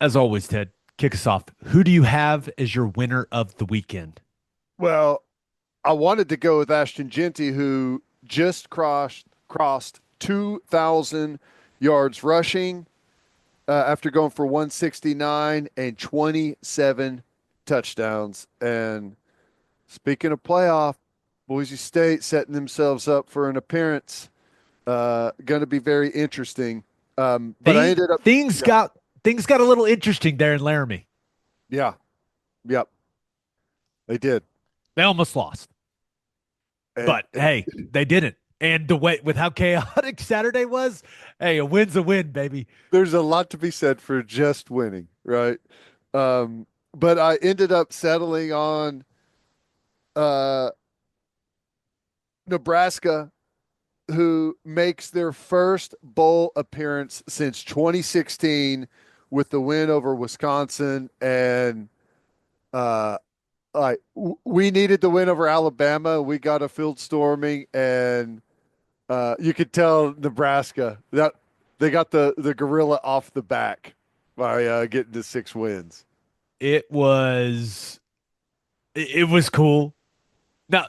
As always, Ted, kick us off. Who do you have as your winner of the weekend? Well, I wanted to go with Ashton Genty, who just crossed 2,000 yards rushing after going for 169 and 27 touchdowns. And speaking of playoff, Boise State setting themselves up for an appearance. Going to be very interesting. But I Thing, ended up, things yeah, got things got a little interesting there in Laramie. yeah, yep, they did. They almost lost, And, but hey, they didn't. And the way with how chaotic Saturday was, hey, a win's a win, baby. there's a lot to be said for just winning, right? But I ended up settling on uh, Nebraska, who makes their first bowl appearance since 2016 with the win over Wisconsin. And uh, we needed the win over Alabama. We got a field storming, and you could tell Nebraska that they got the gorilla off the back by getting to 6 wins. It was it was cool. Now,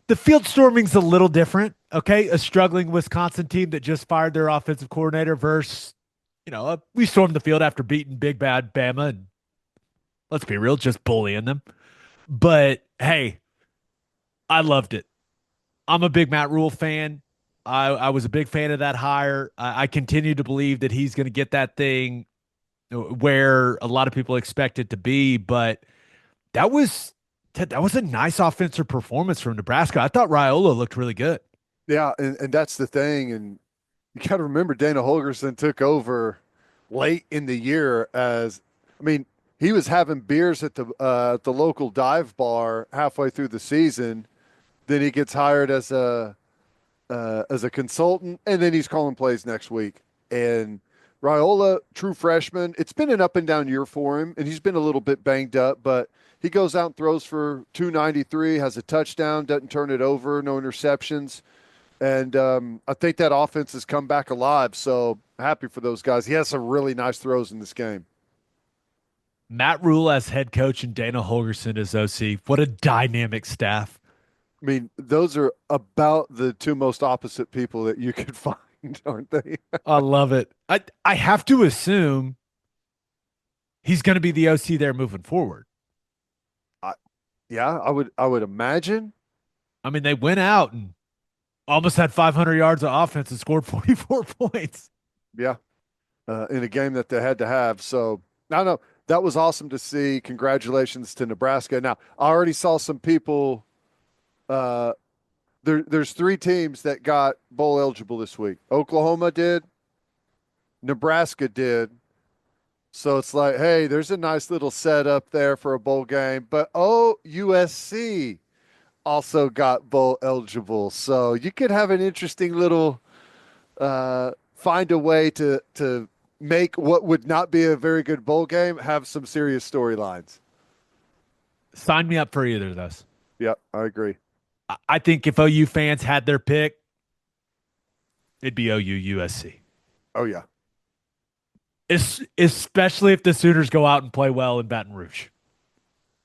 the field storming's a little different. Okay, a struggling Wisconsin team that just fired their offensive coordinator versus we stormed the field after beating big bad Bama and let's be real, just bullying them. But hey, I loved it. I'm a big Matt Rule fan. I was a big fan of that hire. I continue to believe that he's going to get that thing where a lot of people expect it to be. But that was that was a nice offensive performance from Nebraska. I thought Raiola looked really good. Yeah, and that's the thing. And you got to remember Dana Holgerson took over late in the year as, I mean, he was having beers at the local dive bar halfway through the season. Then he gets hired as a consultant, and then he's calling plays next week. And Raiola, true freshman, it's been an up and down year for him, and he's been a little bit banged up, but he goes out and throws for 293, has a touchdown, doesn't turn it over, no interceptions. And I think that offense has come back alive. So happy for those guys. He has some really nice throws in this game. Matt Rule as head coach and Dana Holgerson as OC. What a dynamic staff. I mean, those are about the two most opposite people that you could find, aren't they? I love it. I have to assume he's going to be the OC there moving forward. I, yeah, I would imagine. I mean, they went out and almost had 500 yards of offense and scored 44 points. Yeah, in a game that they had to have. So I don't know. That was awesome to see. Congratulations to Nebraska. Now, I already saw some people. Uh, there's three teams that got bowl eligible this week. Oklahoma did, Nebraska did. So it's like, hey, there's a nice little setup there for a bowl game. But oh, USC also got bowl eligible. So you could have an interesting little find a way to make what would not be a very good bowl game have some serious storylines. Sign me up for either of those. Yep, I agree. I think if OU fans had their pick, it'd be OU USC. Oh yeah. Especially if the Sooners go out and play well in Baton Rouge.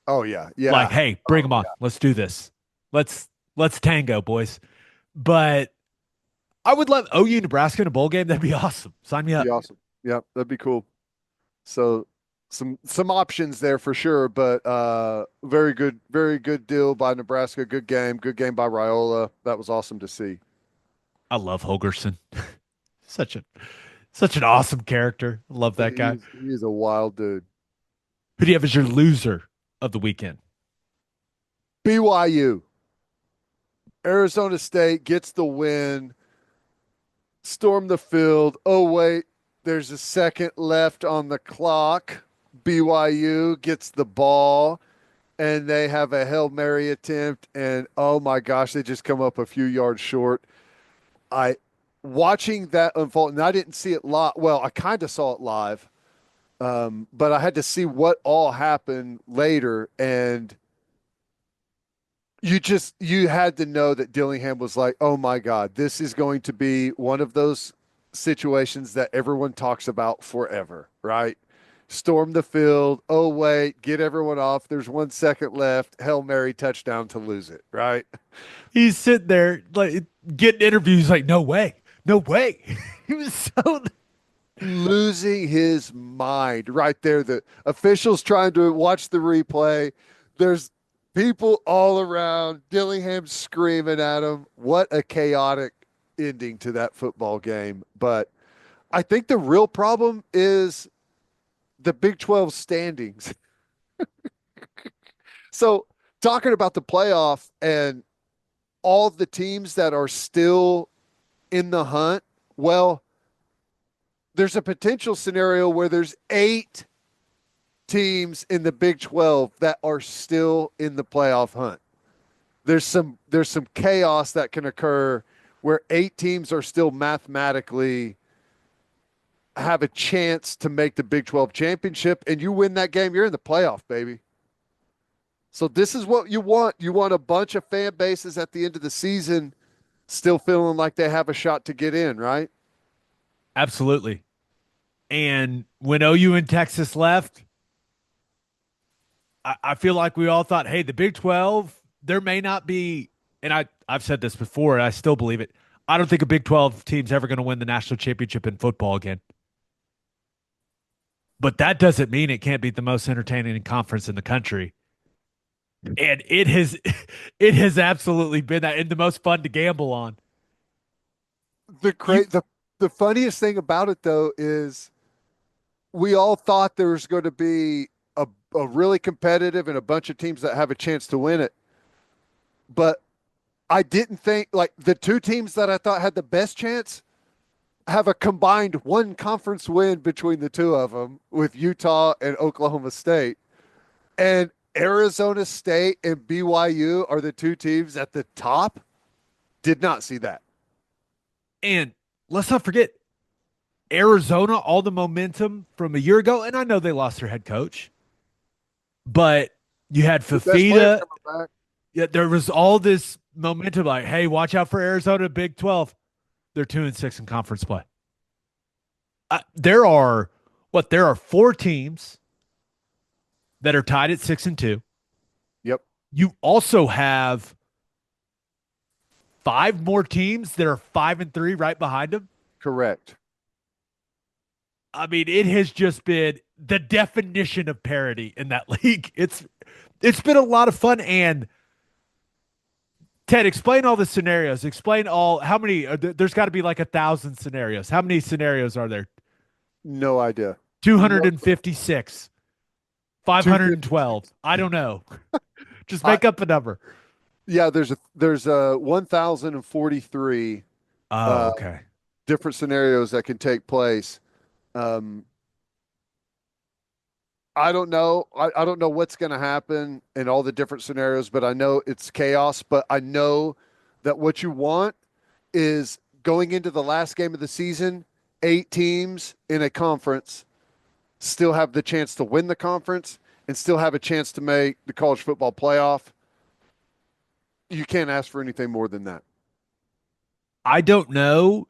Oh yeah. Like, Yeah. hey, bring them on. Let's do this. Let's tango, boys. But I would love OU Nebraska in a bowl game. That'd be awesome. Sign me Be up. awesome. Yep, that'd be cool. So some options there for sure, but very good deal by Nebraska. Good game by Raiola. That was awesome to see. I love Holgerson. such a such an awesome character. Love that guy. He's a wild dude. Who do you have as your loser of the weekend? BYU. Arizona State gets the win. Storm the field. Oh wait, there's a second left on the clock. BYU gets the ball and they have a Hail Mary attempt and oh my gosh, they just come up a few yards short. I watching that unfold, and I didn't see it live. Well, I kind of saw it live, but I had to see what all happened later, and you had to know that Dillingham was like, "Oh my God, this is going to be one of those situations that everyone talks about forever," right? storm the field. Oh, wait, get everyone off. There's 1 second left. Hail Mary touchdown to lose it, right? He's sitting there like getting interviews like, no way, no way. He was so Losing his mind right there. The officials trying to watch the replay. There's people all around. Dillingham screaming at him. What a chaotic ending to that football game. But I think the real problem is the Big 12 standings. So, talking about the playoff and all the teams that are still in the hunt, well, there's a potential scenario where there's 8 teams in the Big 12 that are still in the playoff hunt. There's some chaos that can occur where 8 teams are still mathematically have a chance to make the Big 12 championship, and you win that game, you're in the playoff, baby. So this is what you want. You want a bunch of fan bases at the end of the season still feeling like they have a shot to get in, right? absolutely. And when OU and Texas left, I feel like we all thought, hey, the Big 12, there may not be, and I've said this before, and I still believe it. I don't think a Big 12 team's ever going to win the national championship in football again. But that doesn't mean it can't be the most entertaining conference in the country. And it has it has absolutely been that and the most fun to gamble on. The You cra- the the funniest thing about it though is we all thought there was going to be a really competitive and a bunch of teams that have a chance to win it. But I didn't think like the 2 teams that I thought had the best chance have a combined one conference win between the two of them with Utah and Oklahoma State. And Arizona State and BYU are the 2 teams at the top. Did not see that. and let's not forget Arizona, all the momentum from a year ago, and I know they lost their head coach, but you had The best players Fafita. coming back. Yeah, there was all this momentum like, hey, watch out for Arizona Big 12. They're 2-6 in conference play. There are what? There are 4 teams that are tied at 6-2. Yep, You also have 5 more teams that are 5-3 right behind them. correct. I mean, it has just been the definition of parity in that league. It's been a lot of fun. And Ted, explain all the scenarios. Explain all how many. There's got to be like 1,000 scenarios. How many scenarios are there? No idea. No, 256, two fifty. 512. I don't know. Just I make up a number. Yeah, there's a 1,043 Oh, uh okay. different scenarios that can take place. Um I don't know. I don't know what's going to happen in all the different scenarios, but I know it's chaos. But I know that what you want is going into the last game of the season, 8 teams in a conference still have the chance to win the conference and still have a chance to make the college football playoff. You can't ask for anything more than that. I don't know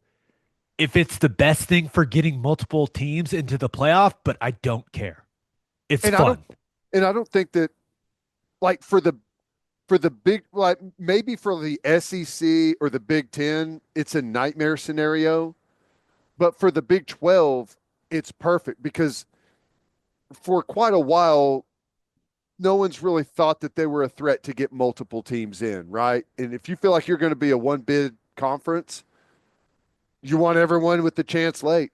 if it's the best thing for getting multiple teams into the playoff, but I don't care. It's And I don't fun. and I don't think that like for the big like maybe for the SEC or the Big 10, it's a nightmare scenario, but for the Big 12, it's perfect because for quite a while no one's really thought that they were a threat to get multiple teams in, right? And if you feel like you're going to be a one bid conference, you want everyone with the chance late.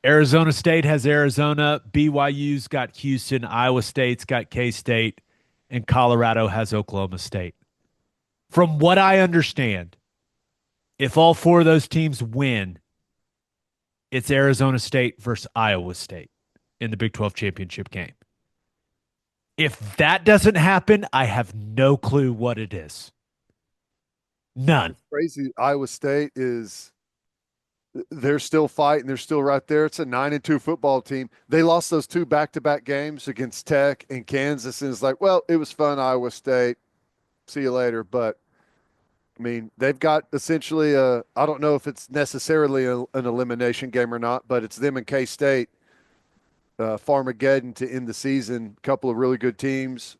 Arizona State has Arizona. BYU's got Houston. Iowa State's got K State. And Colorado has Oklahoma State. From what I understand, if all 4 of those teams win, it's Arizona State versus Iowa State in the Big 12 championship game. If that doesn't happen, I have no clue what it is. None. Crazy. Iowa State is they're still fighting. They're still right there. It's a 9-2 football team. They lost those 2 back-to-back games against Tech and Kansas, and it's like, well, it was fun, Iowa State. See you later. But I mean, they've got essentially I don't know if it's necessarily an elimination game or not, but it's them and K State Farmageddon to end the season. A couple of really good teams.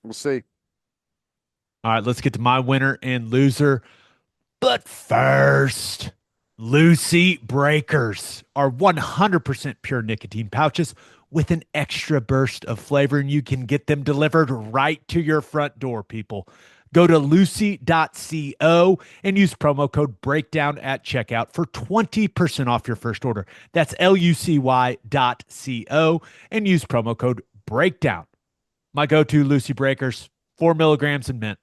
We'll see. All right, let's get to my winner and loser. But first, Lucy Breakers are 100% pure nicotine pouches with an extra burst of flavor, and you can get them delivered right to your front door, people. Go to lucy.co and use promo code breakdown at checkout for 20% off your first order. That's lucy.co and use promo code breakdown. My go to Lucy Breakers, 4 milligrams in mint.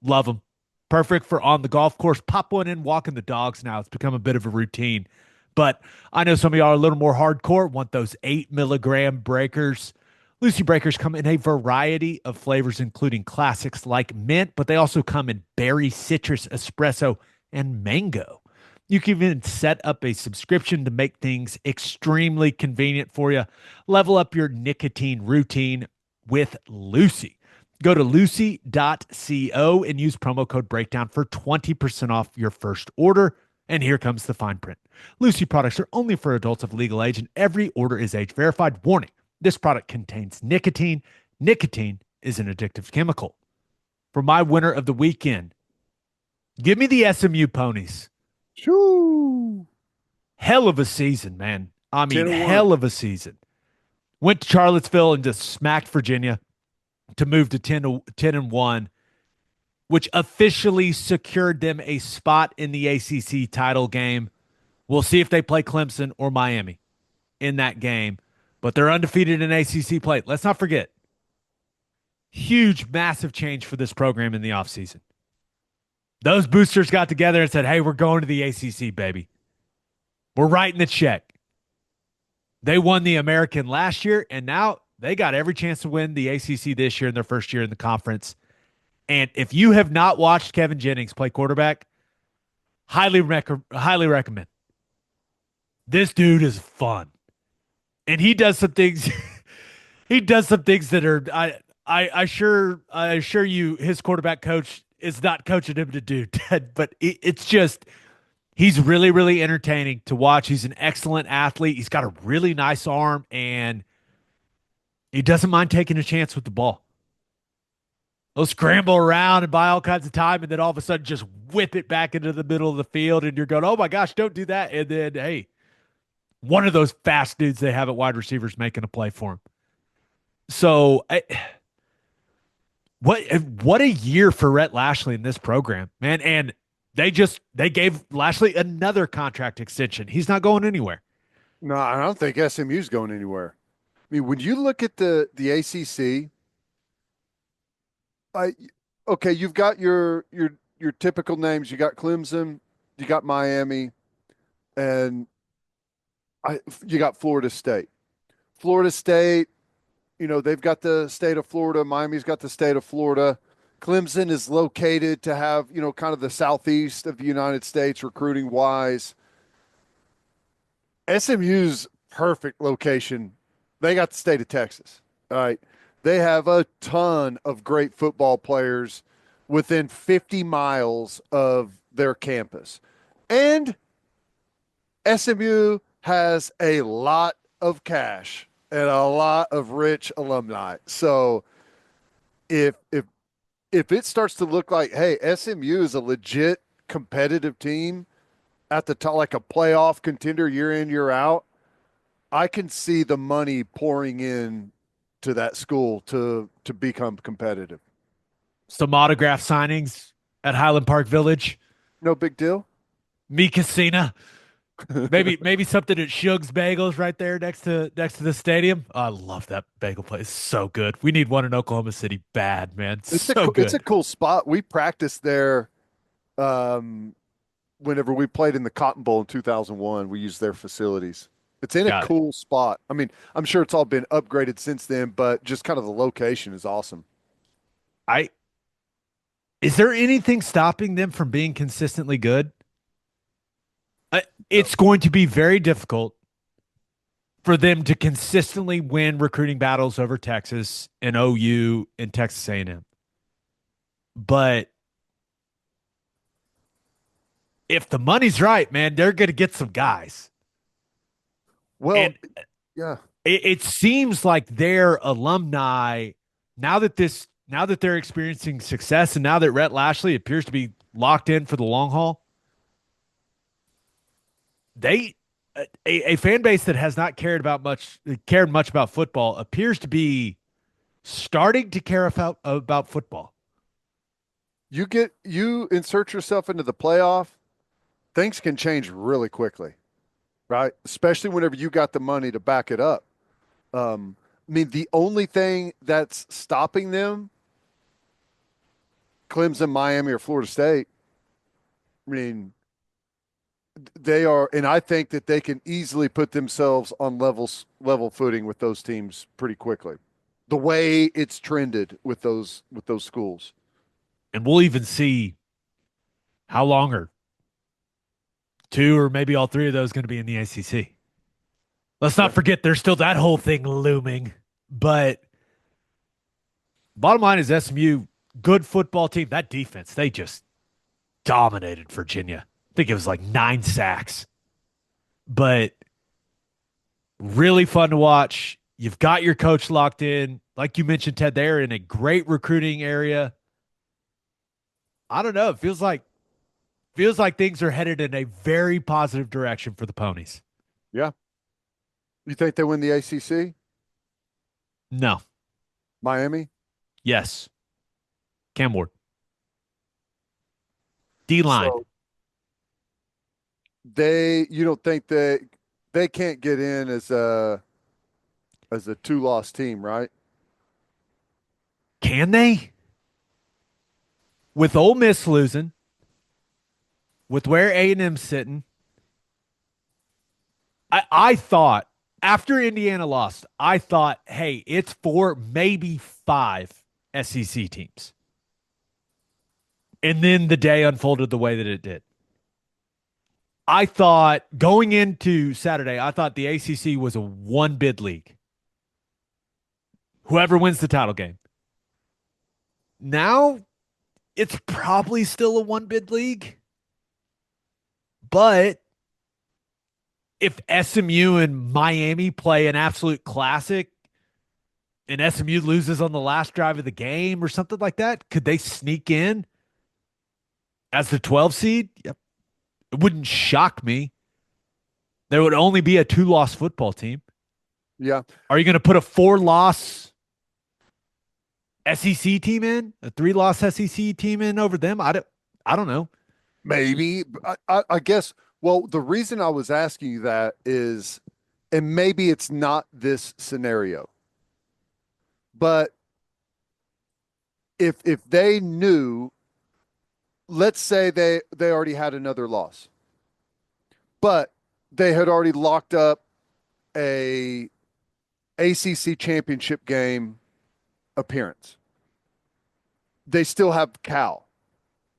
Love them. Perfect for on the golf course. Pop one in, walking the dogs now. It's become a bit of a routine. But I know some of y'all are a little more hardcore, want those 8 milligram breakers. Lucy Breakers come in a variety of flavors, including classics like mint, but they also come in berry, citrus, espresso, and mango. You can even set up a subscription to make things extremely convenient for you. Level up your nicotine routine with Lucy. Go to lucy.co and use promo code breakdown for 20% off your first order. And here comes the fine print. Lucy products are only for adults of legal age, and every order is age verified. Warning: this product contains nicotine. Nicotine is an addictive chemical. For my winner of the weekend, give me the SMU ponies. Shoo! Hell of a season, man. I mean, 10-1. hell of a season. Went to Charlottesville and just smacked Virginia to move to 10-1, which officially secured them a spot in the ACC title game. We'll see if they play Clemson or Miami in that game, but they're undefeated in ACC play. Let's not forget, huge, massive change for this program in the offseason. Those boosters got together and said, hey, we're going to the ACC, baby. We're writing the check. They won the American last year, and now they got every chance to win the ACC this year in their first year in the conference. And if you have not watched Kevin Jennings play quarterback, highly recommend. This dude is fun, and he does some things. He does some things that are I assure you his quarterback coach is not coaching him to do, Ted. But it's just he's really entertaining to watch. He's an excellent athlete. He's got a really nice arm, and he doesn't mind taking a chance with the ball. He'll scramble around and buy all kinds of time, and then all of a sudden just whip it back into the middle of the field, and you're going, oh my gosh, don't do that. And then, hey, one of those fast dudes they have at wide receivers making a play for him. So, what a year for Rhett Lashlee in this program, man. And they gave Lashlee another contract extension. He's not going anywhere. No, I don't think SMU's going anywhere. I mean, when you look at the ACC, I okay, you've got your typical names. You got Clemson, you got Miami, and you got Florida State. Florida State, they've got the state of Florida. Miami's got the state of Florida. Clemson is located to have, kind of the southeast of the United States recruiting wise. SMU's perfect location. They got the state of Texas. All right. They have a ton of great football players within 50 miles of their campus. And SMU has a lot of cash and a lot of rich alumni. So if it starts to look like, hey, SMU is a legit competitive team at the top, like a playoff contender year in, year out, I can see the money pouring in to that school to become competitive. Some autograph signings at Highland Park Village. No big deal. Me Casina. Maybe something at Shug's Bagels right there next to the stadium. Oh, I love that bagel place. So good. We need one in Oklahoma City bad, man. So It's a good. cool spot. We practiced there whenever we played in the Cotton Bowl in 2001. We used their facilities. It's in a Got it. cool spot. I mean, I'm sure it's all been upgraded since then, but just kind of the location is awesome. I Is there anything stopping them from being consistently good? No. It's going to be very difficult for them to consistently win recruiting battles over Texas and OU and Texas A&M. But if the money's right, man, they're going to get some guys. Well, And yeah. it seems like their alumni, now that they're experiencing success, and now that Rhett Lashlee appears to be locked in for the long haul, they a fan base that has not cared much about football appears to be starting to care about football. You insert yourself into the playoff, things can change really quickly, right? Especially whenever you got the money to back it up. I mean, the only thing that's stopping them, Clemson, Miami, or Florida State, I mean, they are, and I think that they can easily put themselves on level footing with those teams pretty quickly. The way it's trended with those schools. And we'll even see how long are two or maybe all three of those going to be in the ACC. Let's not Yeah. forget there's still that whole thing looming. But bottom line is SMU, good football team. That defense, they just dominated Virginia. I think it was like 9 sacks. But really fun to watch. You've got your coach locked in. Like you mentioned, Ted, they're in a great recruiting area. I don't know. It feels like things are headed in a very positive direction for the ponies. Yeah. You think they win the ACC? No. Miami? Yes. Cam Ward. D line. So you don't think they can't get in as a two-loss team, right? Can they? With Ole Miss losing, with where A&M's sitting, I thought after Indiana lost, I thought, hey, it's 4, maybe 5 SEC teams. And then the day unfolded the way that it did. I thought going into Saturday, I thought the ACC was a one bid league. Whoever wins the title game. Now it's probably still a one bid league. But if SMU and Miami play an absolute classic and SMU loses on the last drive of the game or something like that, could they sneak in as the 12 seed? Yep. It wouldn't shock me. There would only be a 2-loss football team. Yeah. Are you going to put a 4-loss SEC team in, a 3-loss SEC team in over them? I don't know. Maybe. I guess, well, the reason I was asking you that is, and maybe it's not this scenario, but if they knew, let's say they already had another loss, but they had already locked up a ACC championship game appearance. They still have Cal.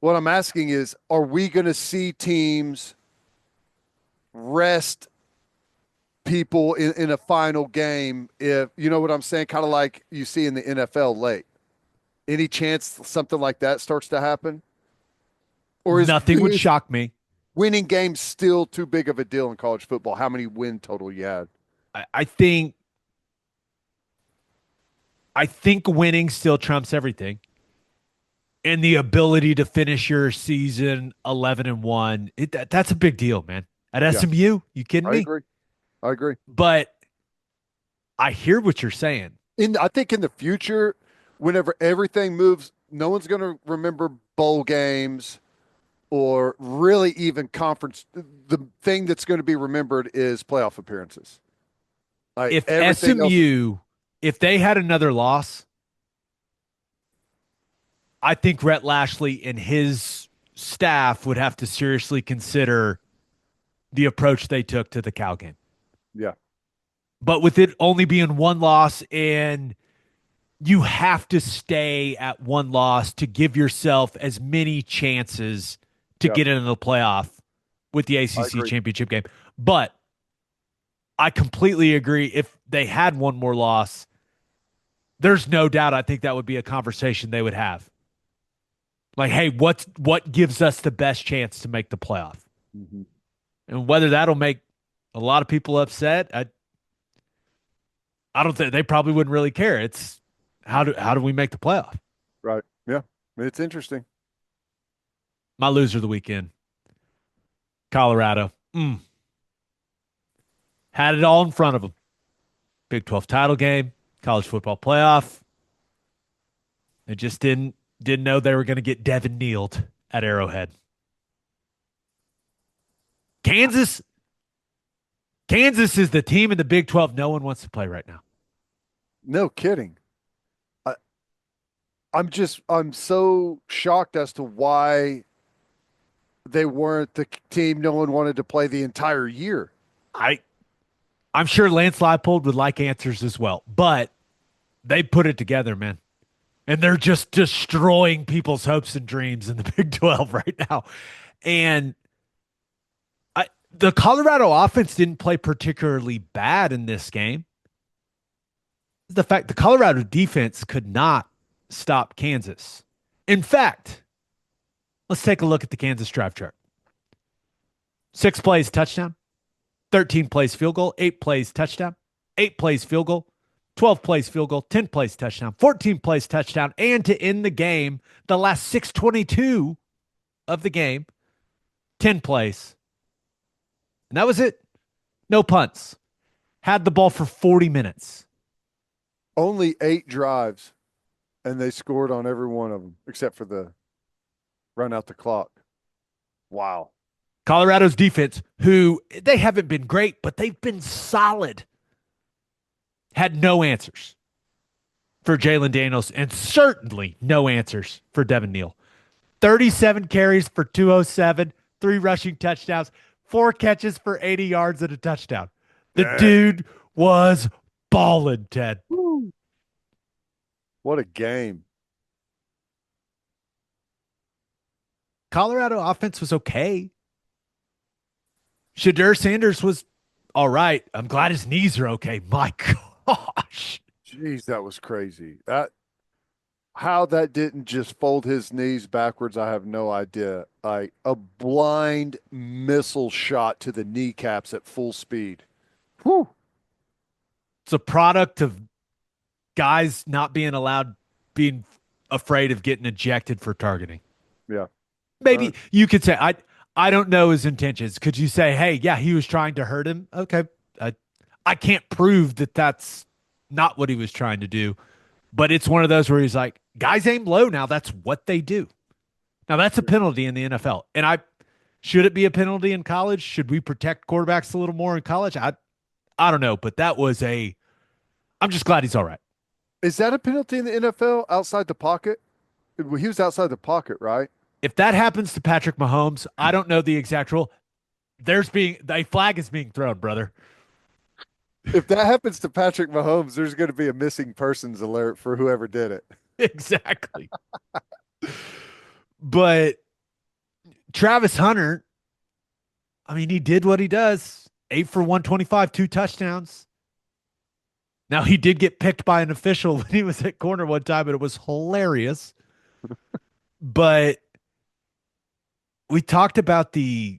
What I'm asking is, are we going to see teams rest people in a final game? If you know what I'm saying, kind of like you see in the NFL late. Any chance something like that starts to happen? Or Nothing would is shock me. winning games still too big of a deal in college football? How many win total you had? I think winning still trumps everything. And the ability to finish your season 11-1, that's a big deal, man. At Yeah, SMU, you kidding I me? agree. I agree. But I hear what you're saying. I think in the future, whenever everything moves, no one's going to remember bowl games or really even conference. The thing that's going to be remembered is playoff appearances. Like If everything else. SMU, if they had another loss, I think Rhett Lashlee and his staff would have to seriously consider the approach they took to the Cal game. Yeah. But with it only being one loss, and you have to stay at one loss to give yourself as many chances to Yeah. get into the playoff with the I ACC agree. championship game. But I completely agree. If they had one more loss, there's no doubt I think that would be a conversation they would have. Like, hey, what gives us the best chance to make the playoff? Mhm. And whether that'll make a lot of people upset, I don't think they probably wouldn't really care. It's how do we make the playoff? Right. Yeah. It's interesting. My loser of the weekend, Colorado. Had it all in front of them. Big 12 title game, college football playoff. They just didn't know they were going to get Devin Neal at Arrowhead. Kansas Kansas is the team in the Big 12 no one wants to play right now. No kidding. I, I'm so shocked as to why they weren't the team no one wanted to play the entire year. I I'm sure Lance Leipold would like answers as well, but they put it together, man. And they're just destroying people's hopes and dreams in the Big 12 right now. And the Colorado offense didn't play particularly bad in this game. The fact the Colorado defense could not stop Kansas. In fact, let's take a look at the Kansas drive chart. 6 plays touchdown, 13 plays field goal, 8 plays touchdown, 8 plays field goal, 12 plays field goal, 10 plays touchdown, 14 plays touchdown, and to end the game, the last 6:22 of the game, 10 plays. And that was it. No punts. Had the ball for 40 minutes. Only 8 drives, and they scored on every one of them except for the run out the clock. Wow. Colorado's defense, who they haven't been great, but they've been solid, had no answers for Jalen Daniels and certainly no answers for Devin Neal. 37 carries for 207, 3 rushing touchdowns, 4 catches for 80 yards and a touchdown. The dude was balling, Ted. Woo. What a game. Colorado offense was okay. Shadur Sanders was all right. I'm glad his knees are okay. My gosh. Jeez, that was crazy. How that didn't just fold his knees backwards, I have no idea. Like a blind missile shot to the kneecaps at full speed. Whew. It's a product of guys not being afraid of getting ejected for targeting. Yeah. Maybe you could say I don't know his intentions. Could you say, hey, yeah, he was trying to hurt him? Okay, I can't prove that that's not what he was trying to do, but it's one of those where he's like, guys aim low now. That's what they do. Now that's a penalty in the NFL, and should it be a penalty in college? Should we protect quarterbacks a little more in college? I don't know, but that was a. I'm just glad he's all right. Is that a penalty in the NFL outside the pocket? Well, he was outside the pocket, right? If that happens to Patrick Mahomes, I don't know the exact rule. A flag is being thrown, brother. If that happens to Patrick Mahomes, there's going to be a missing persons alert for whoever did it. Exactly. But Travis Hunter, I mean, he did what he does. 8 for 125, 2 touchdowns. Now, he did get picked by an official when he was at corner one time, and it was hilarious. But we talked about the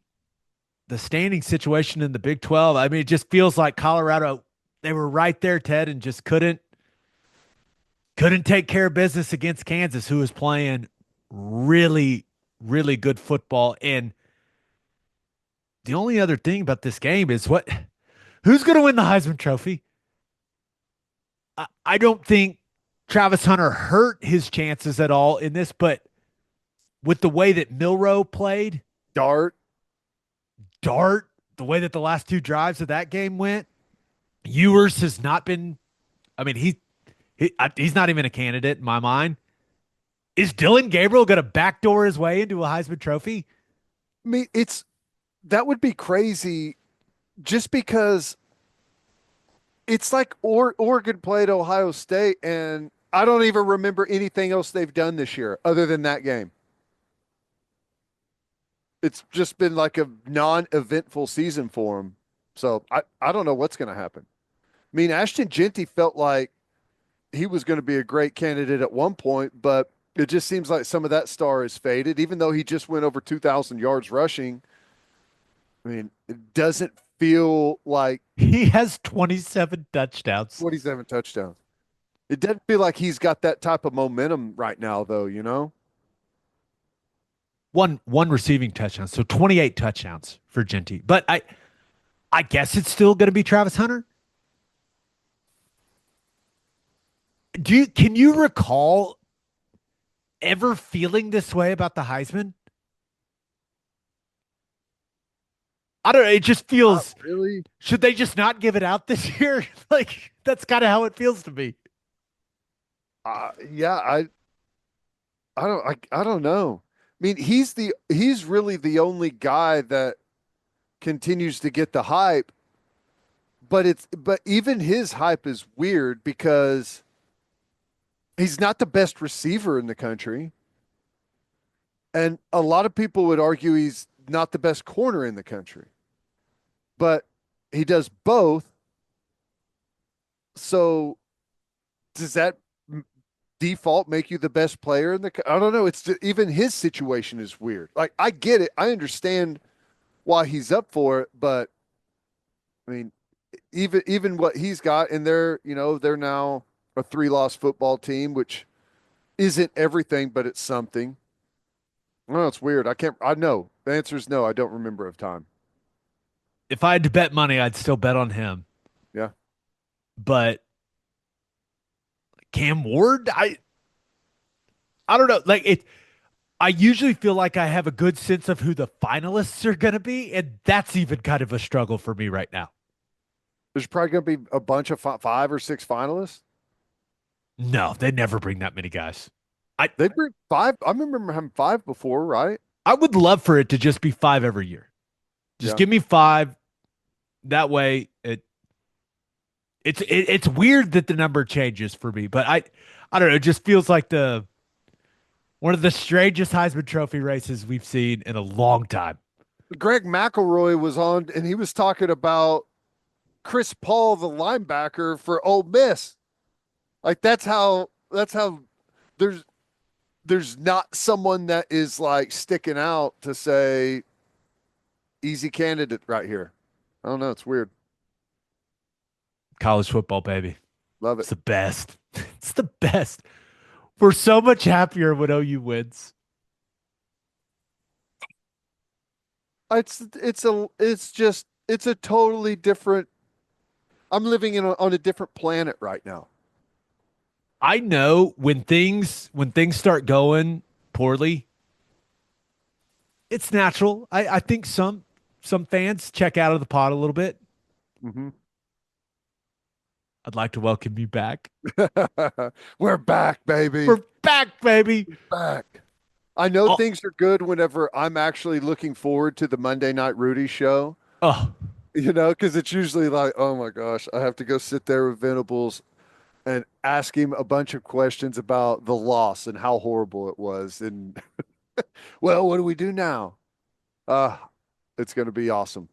standing situation in the Big 12. I mean, it just feels like Colorado, they were right there, Ted, and just couldn't take care of business against Kansas, who was playing really, really good football. And the only other thing about this game is who's going to win the Heisman Trophy? I don't think Travis Hunter hurt his chances at all in this, but with the way that Milroe played, Dart, the way that the last 2 drives of that game went, Ewers has not been. I mean, he's not even a candidate in my mind. Is Dylan Gabriel going to backdoor his way into a Heisman Trophy? I mean, that would be crazy just because it's like Oregon played Ohio State, and I don't even remember anything else they've done this year other than that game. It's just been like a non-eventful season for them. So I don't know what's going to happen. I mean, Ashton Genty felt like he was going to be a great candidate at one point, but it just seems like some of that star has faded, even though he just went over 2,000 yards rushing. I mean, it doesn't feel like He has 27 touchdowns. 27 touchdowns. It doesn't feel like he's got that type of momentum right now, though, you know? One receiving touchdown. So 28 touchdowns for Genty. But I guess it's still going to be Travis Hunter. Can you recall ever feeling this way about the Heisman? I don't know. It just Not feels. really. Should they just not give it out this year? Like that's kind of how it feels to me. Yeah, I don't know. I mean, he's really the only guy that continues to get the hype, but even his hype is weird because he's not the best receiver in the country. And a lot of people would argue he's not the best corner in the country. But he does both. So does that default make you the best player in the I don't know. Even his situation is weird. Like I get it. I understand why he's up for it, but I mean, even what he's got, and they're now a three-loss football team, which isn't everything, but it's something. Well, it's weird. I know. The answer is no. I don't remember of time. If I had to bet money, I'd still bet on him. Yeah. But Cam Ward, I don't know. Like it I usually feel like I have a good sense of who the finalists are going to be, and that's even kind of a struggle for me right now. There's probably going to be a bunch of five or six finalists. No, they never bring that many guys. I They bring five. I remember having five before, right? I would love for it to just be five every year. Just Yeah. give me five. That way, it's weird that the number changes for me, but I don't know. It just feels like the one of the strangest Heisman Trophy races we've seen in a long time. Greg McElroy was on, and he was talking about Chris Paul, the linebacker for Ole Miss. Like that's how there's not someone that is like sticking out to say easy candidate right here. I don't know. It's weird. College football, baby. Love it. It's the best. It's the best. We're so much happier when OU wins. It's a totally different. I'm living on a different planet right now. I know when things start going poorly, it's natural. I think some fans check out of the pod a little bit. Hmm. I'd like to welcome you back. We're back, baby. We're back, baby. Back. I know Oh, things are good whenever I'm actually looking forward to the Monday Night Rudy show, oh, because it's usually like, oh my gosh, I have to go sit there with Venables and ask him a bunch of questions about the loss and how horrible it was. And well, what do we do now? Uh, it's going to be awesome.